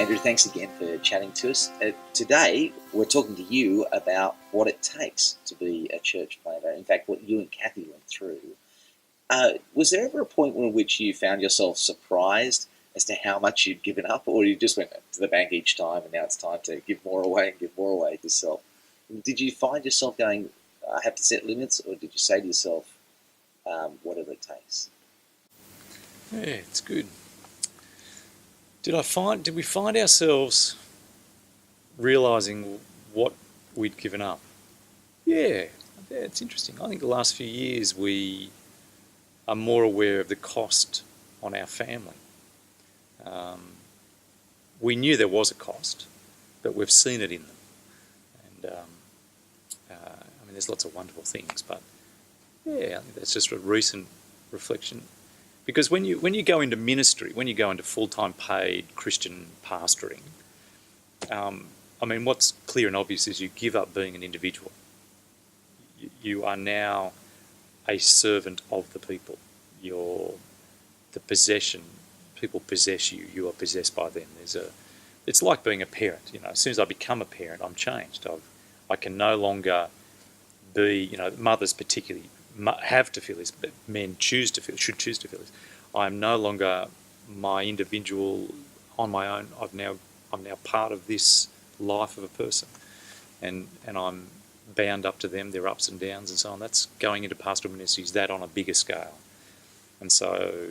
Andrew, thanks again for chatting to us. Today, we're talking to you about what it takes to be a church planter. In fact, what you and Kathy went through. Was there ever a point in which you found yourself surprised as to how much you'd given up, or you just went to the bank each time and now it's time to give more away and give more away yourself? Did you find yourself going, I have to set limits, or did you say to yourself, whatever it takes? Yeah, it's good. Did we find ourselves realising what we'd given up? Yeah, it's interesting. I think the last few years we are more aware of the cost on our family. We knew there was a cost, but we've seen it in them. And there's lots of wonderful things, but yeah, I think that's just a recent reflection. Because when you go into ministry, when you go into full-time paid Christian pastoring, what's clear and obvious is you give up being an individual. You are now a servant of the people. You're the possession. People possess you. You are possessed by them. It's like being a parent. As soon as I become a parent, I'm changed. I can no longer be, mothers particularly have to feel this, but men should choose to feel this. I'm no longer my individual on my own. I'm now part of this life of a person, and I'm bound up to them, their ups and downs and so on. That's going into pastoral ministries, that on a bigger scale. And so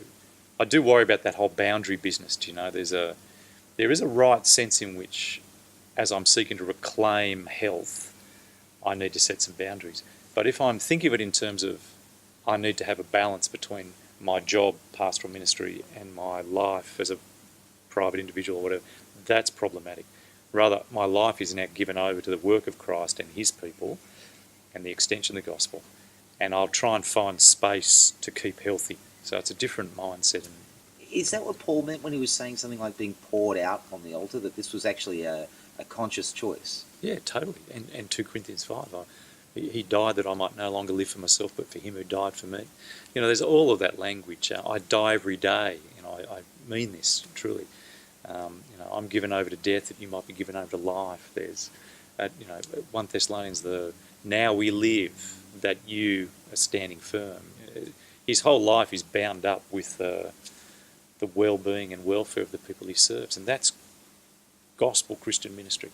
I do worry about that whole boundary business. There is a right sense in which, as I'm seeking to reclaim health, I need to set some boundaries. But if I'm thinking of it in terms of I need to have a balance between my job, pastoral ministry, and my life as a private individual or whatever, that's problematic. Rather, my life is now given over to the work of Christ and his people and the extension of the gospel. And I'll try and find space to keep healthy. So it's a different mindset. Is that what Paul meant when he was saying something like being poured out on the altar, that this was actually a conscious choice? Yeah, totally. And 2 Corinthians 5, he died that I might no longer live for myself, but for him who died for me. There's all of that language. I die every day. I mean this, truly. I'm given over to death that you might be given over to life. There's, 1 Thessalonians, now we live that you are standing firm. His whole life is bound up with the well-being and welfare of the people he serves, and that's gospel Christian ministry.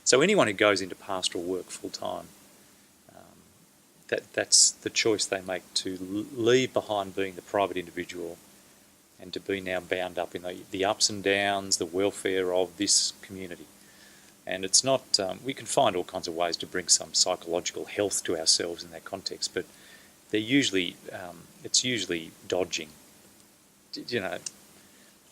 So anyone who goes into pastoral work full-time, that's the choice they make, to leave behind being the private individual and to be now bound up in the ups and downs, the welfare of this community. And it's not, we can find all kinds of ways to bring some psychological health to ourselves in that context, but they're usually, it's usually dodging.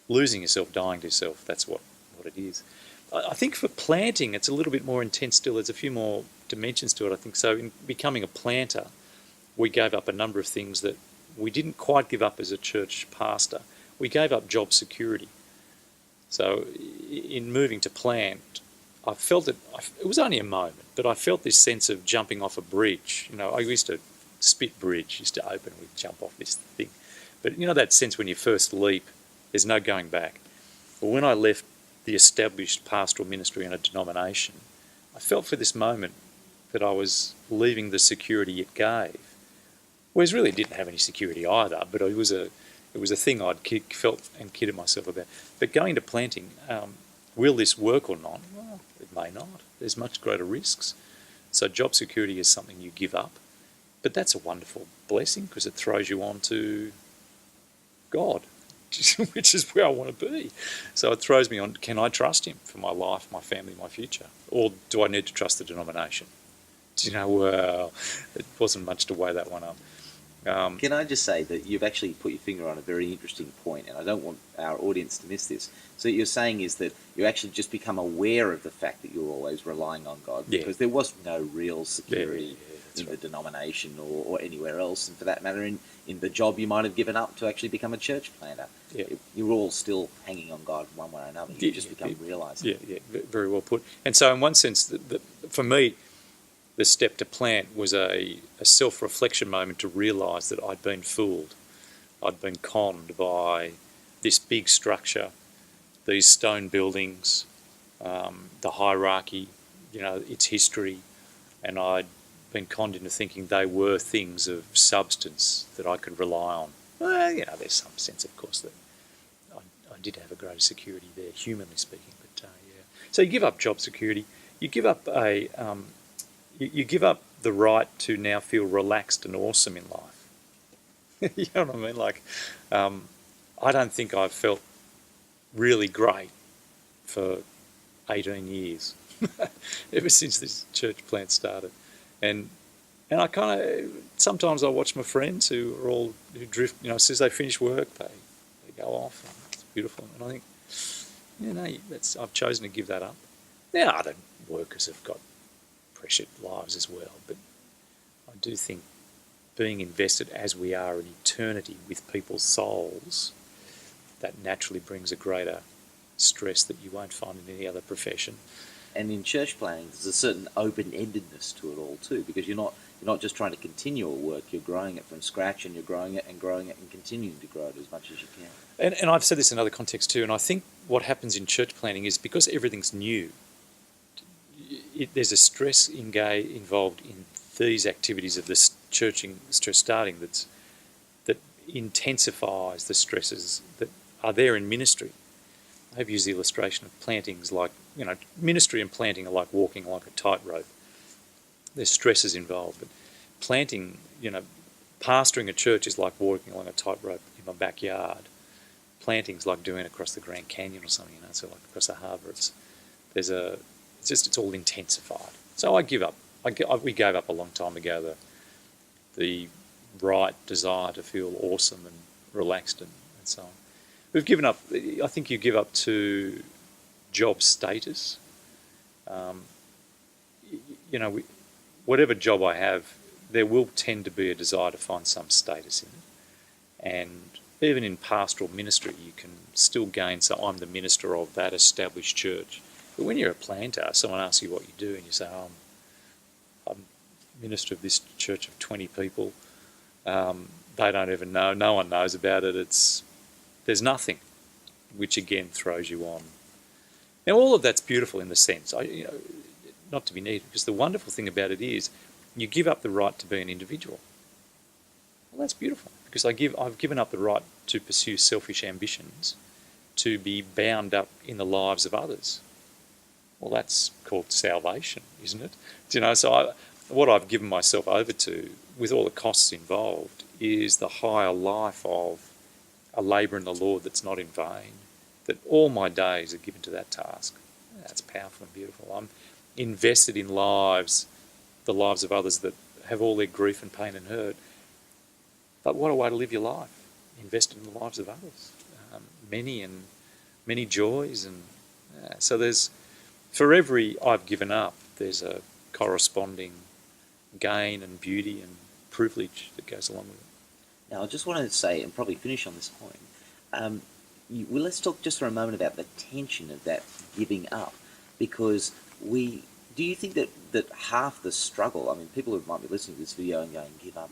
Losing yourself, dying to yourself, that's what it is. I think for planting, it's a little bit more intense still. There's a few more dimensions to it, I think. So in becoming a planter, we gave up a number of things that we didn't quite give up as a church pastor. We gave up job security. So in moving to plant, I felt it was only a moment, but I felt this sense of jumping off a bridge. I used to spit bridge, used to open, we'd jump off this thing. But that sense when you first leap, there's no going back. Well, when I left the established pastoral ministry in a denomination, I felt for this moment that I was leaving the security it gave. Whereas really didn't have any security either, but it was a thing I'd felt and kidded myself about. But going to planting, will this work or not? Well, it may not. There's much greater risks. So job security is something you give up. But that's a wonderful blessing because it throws you on to God, which is where I want to be. So it throws me on, can I trust him for my life, my family, my future? Or do I need to trust the denomination? Well, it wasn't much to weigh that one up. Can I just say that you've actually put your finger on a very interesting point, and I don't want our audience to miss this. So what you're saying is that you actually just become aware of the fact that you're always relying on God, because there was no real security in the denomination or anywhere else, and for that matter in the job you might have given up to actually become a church planter. You're all still hanging on God one way or another. You just become realising. Yeah, very well put. And so in one sense, for me, the step to plant was a self-reflection moment to realise that I'd been fooled. I'd been conned by this big structure, these stone buildings, the hierarchy, its history, and I'd been conned into thinking they were things of substance that I could rely on. Well, there's some sense, of course, that I did have a greater security there, humanly speaking. But yeah, so you give up job security, you give up you give up the right to now feel relaxed and awesome in life. You know what I mean? Like, I don't think I've felt really great for 18 years, ever since this church plant started. And I kind of, sometimes I watch my friends who drift, as soon as they finish work, they go off, and it's beautiful. And I think, I've chosen to give that up. Now, other workers have got precious lives as well, but I do think being invested as we are in eternity with people's souls, that naturally brings a greater stress that you won't find in any other profession. And in church planning, there's a certain open-endedness to it all too, because you're not just trying to continue a work, you're growing it from scratch, and you're growing it and continuing to grow it as much as you can. And I've said this in other contexts too, and I think what happens in church planning is because everything's new, there's a stress involved in these activities of this church starting that intensifies the stresses that are there in ministry. I've used the illustration of plantings like, ministry and planting are like walking like a tightrope. There's stresses involved, but planting, pastoring a church is like walking along a tightrope in my backyard. Planting's like doing it across the Grand Canyon or something, so like across the harbour. It's all intensified. So I give up. We gave up a long time ago the right desire to feel awesome and relaxed and so on. We've given up. I think you give up to job status. Whatever job I have, there will tend to be a desire to find some status in it. And even in pastoral ministry, you can still gain. So I'm the minister of that established church. But when you're a planter, someone asks you what you do, and you say, I'm minister of this church of 20 people. They don't even know. No one knows about it. There's nothing, which again throws you on. Now, all of that's beautiful in the sense, not to be neat, because the wonderful thing about it is you give up the right to be an individual. Well, that's beautiful, because I've given up the right to pursue selfish ambitions, to be bound up in the lives of others. Well, that's called salvation, isn't it? So what I've given myself over to, with all the costs involved, is the higher life of a labour in the Lord that's not in vain, that all my days are given to that task. That's powerful and beautiful. I'm invested in the lives of others that have all their grief and pain and hurt. But what a way to live your life, invested in the lives of others. Many joys. And so for every I've given up, there's a corresponding gain and beauty and privilege that goes along with it. Now, I just wanted to say, and probably finish on this point, let's talk just for a moment about the tension of that giving up, because do you think that half the struggle, people who might be listening to this video and going, give up,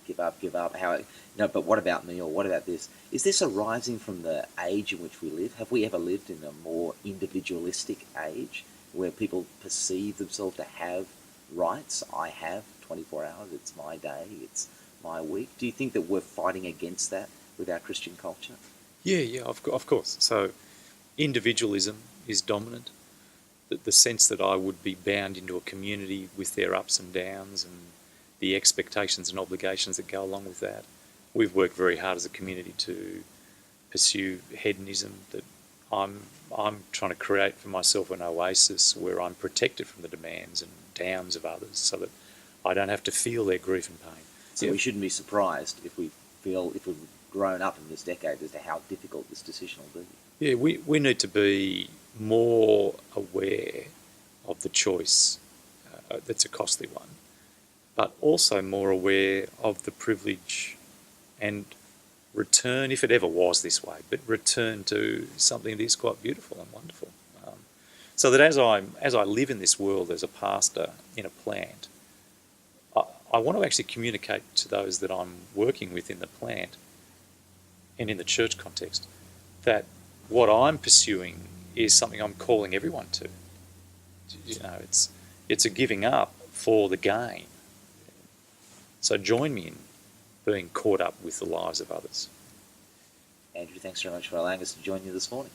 but what about me, or what about this? Is this arising from the age in which we live? Have we ever lived in a more individualistic age where people perceive themselves to have rights? I have 24 hours, it's my day, it's my week. Do you think that we're fighting against that with our Christian culture? Yeah, of course. So individualism is dominant. The sense that I would be bound into a community with their ups and downs and the expectations and obligations that go along with that. We've worked very hard as a community to pursue hedonism, that I'm trying to create for myself an oasis where I'm protected from the demands and downs of others so that I don't have to feel their grief and pain. So we shouldn't be surprised if we've grown up in this decade as to how difficult this decision will be. Yeah, we need to be more aware of the choice that's a costly one, but also more aware of the privilege and return, if it ever was this way, but return to something that is quite beautiful and wonderful. So that as I live in this world as a pastor in a plant, I want to actually communicate to those that I'm working with in the plant and in the church context that what I'm pursuing is something I'm calling everyone to. It's a giving up for the gain. So join me in being caught up with the lives of others. Andrew, thanks very much for allowing us to join you this morning.